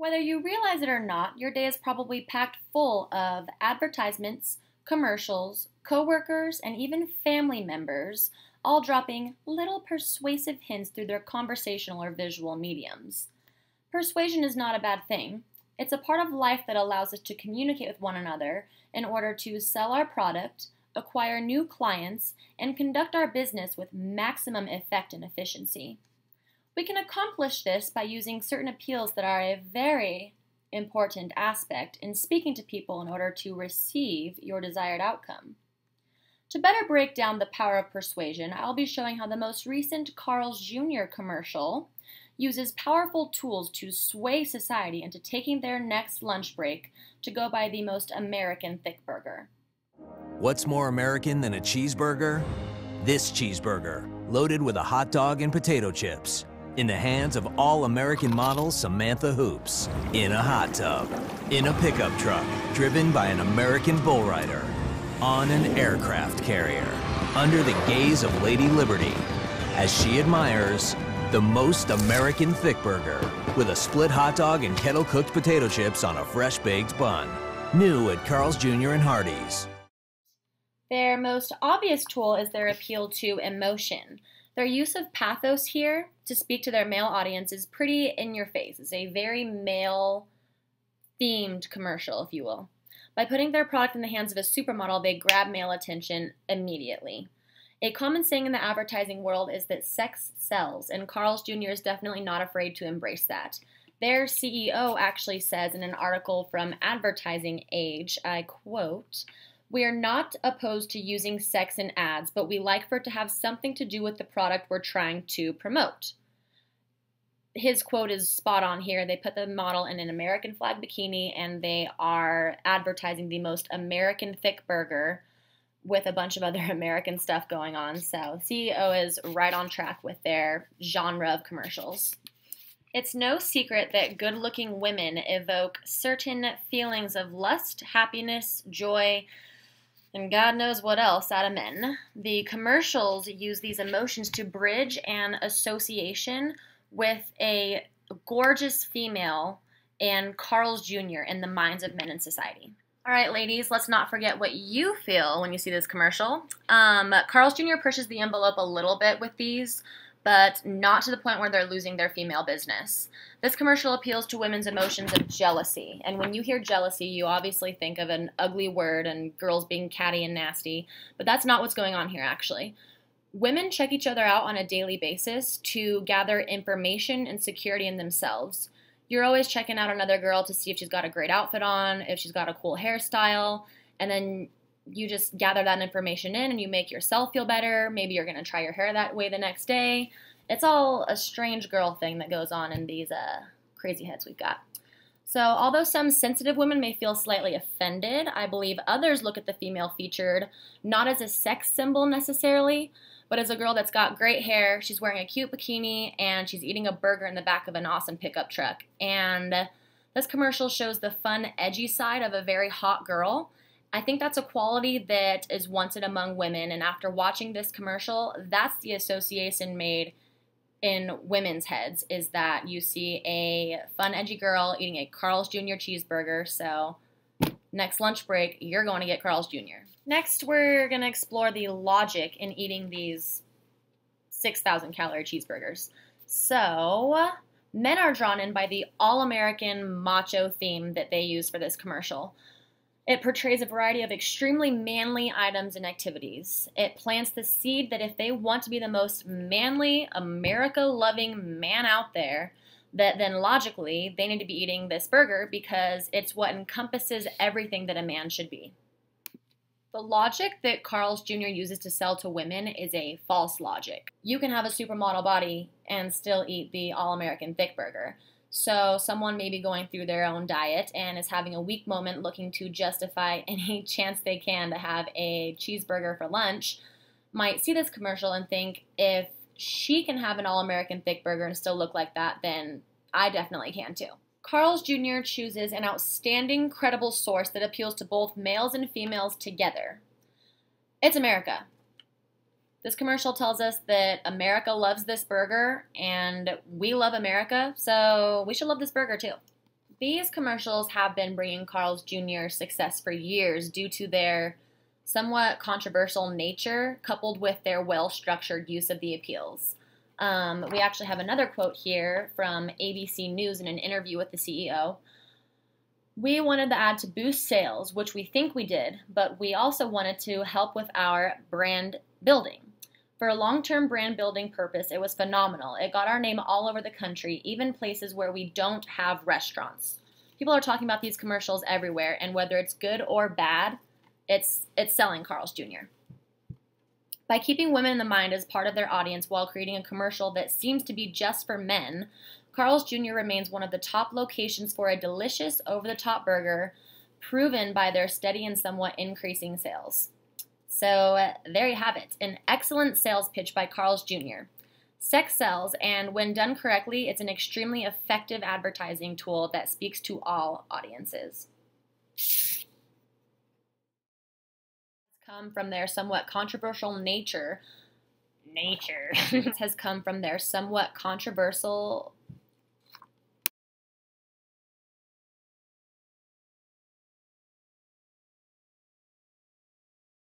Whether you realize it or not, your day is probably packed full of advertisements, commercials, coworkers, and even family members, all dropping little persuasive hints through their conversational or visual mediums. Persuasion is not a bad thing. It's a part of life that allows us to communicate with one another in order to sell our product, acquire new clients, and conduct our business with maximum effect and efficiency. We can accomplish this by using certain appeals that are a very important aspect in speaking to people in order to receive your desired outcome. To better break down the power of persuasion, I'll be showing how the most recent Carl's Jr. commercial uses powerful tools to sway society into taking their next lunch break to go by the most American thick burger. What's more American than a cheeseburger? This cheeseburger, loaded with a hot dog and potato chips. In the hands of all-American model Samantha Hoops. In a hot tub. In a pickup truck, driven by an American bull rider. On an aircraft carrier. Under the gaze of Lady Liberty. As she admires the most American thick burger with a split hot dog and kettle-cooked potato chips on a fresh-baked bun. New at Carl's Jr. and Hardee's. Their most obvious tool is their appeal to emotion. Their use of pathos here to speak to their male audience is pretty in your face. It's a very male-themed commercial, if you will. By putting their product in the hands of a supermodel, they grab male attention immediately. A common saying in the advertising world is that sex sells, and Carl's Jr. is definitely not afraid to embrace that. Their CEO actually says in an article from Advertising Age, I quote, "We are not opposed to using sex in ads, but we like for it to have something to do with the product we're trying to promote." His quote is spot on here. They put the model in an American flag bikini and they are advertising the most American thick burger with a bunch of other American stuff going on. So CEO is right on track with their genre of commercials. It's no secret that good-looking women evoke certain feelings of lust, happiness, joy, and God knows what else out of men. The commercials use these emotions to bridge an association with a gorgeous female and Carl's Jr. in the minds of men in society. All right, ladies, let's not forget what you feel when you see this commercial. Carl's Jr. pushes the envelope a little bit with these, but not to the point where they're losing their female business. This commercial appeals to women's emotions of jealousy. And when you hear jealousy, you obviously think of an ugly word and girls being catty and nasty, but that's not what's going on here, actually. Women check each other out on a daily basis to gather information and security in themselves. You're always checking out another girl to see if she's got a great outfit on, if she's got a cool hairstyle, and then you just gather that information in and you make yourself feel better. Maybe you're going to try your hair that way the next day. It's all a strange girl thing that goes on in these crazy heads we've got. So although some sensitive women may feel slightly offended, I believe others look at the female featured not as a sex symbol necessarily, but as a girl that's got great hair, she's wearing a cute bikini, and she's eating a burger in the back of an awesome pickup truck. And this commercial shows the fun, edgy side of a very hot girl. I think that's a quality that is wanted among women, and after watching this commercial, that's the association made in women's heads, is that you see a fun, edgy girl eating a Carl's Jr. cheeseburger, so next lunch break, you're going to get Carl's Jr. Next, we're going to explore the logic in eating these 6,000 calorie cheeseburgers. So, men are drawn in by the all-American macho theme that they use for this commercial. It portrays a variety of extremely manly items and activities. It plants the seed that if they want to be the most manly, America-loving man out there, that then logically they need to be eating this burger because it's what encompasses everything that a man should be. The logic that Carl's Jr. uses to sell to women is a false logic. You can have a supermodel body and still eat the all-American thick burger. So someone may be going through their own diet and is having a weak moment looking to justify any chance they can to have a cheeseburger for lunch, might see this commercial and think, if she can have an all-American thick burger and still look like that, then I definitely can too. Carl's Jr. chooses an outstanding, credible source that appeals to both males and females together. It's America. This commercial tells us that America loves this burger, and we love America, so we should love this burger too. These commercials have been bringing Carl's Jr. success for years due to their somewhat controversial nature coupled with their well-structured use of the appeals. We actually have another quote here from ABC News in an interview with the CEO. We wanted the ad to boost sales, which we think we did, but we also wanted to help with our brand building. For a long-term brand building purpose, it was phenomenal. It got our name all over the country, even places where we don't have restaurants. People are talking about these commercials everywhere, and whether it's good or bad, it's selling Carl's Jr. By keeping women in the mind as part of their audience while creating a commercial that seems to be just for men, Carl's Jr. remains one of the top locations for a delicious, over-the-top burger, proven by their steady and somewhat increasing sales. So there you have it, an excellent sales pitch by Carl's Jr. Sex sells, and when done correctly, it's an extremely effective advertising tool that speaks to all audiences. Come from their somewhat controversial nature has come from their somewhat controversial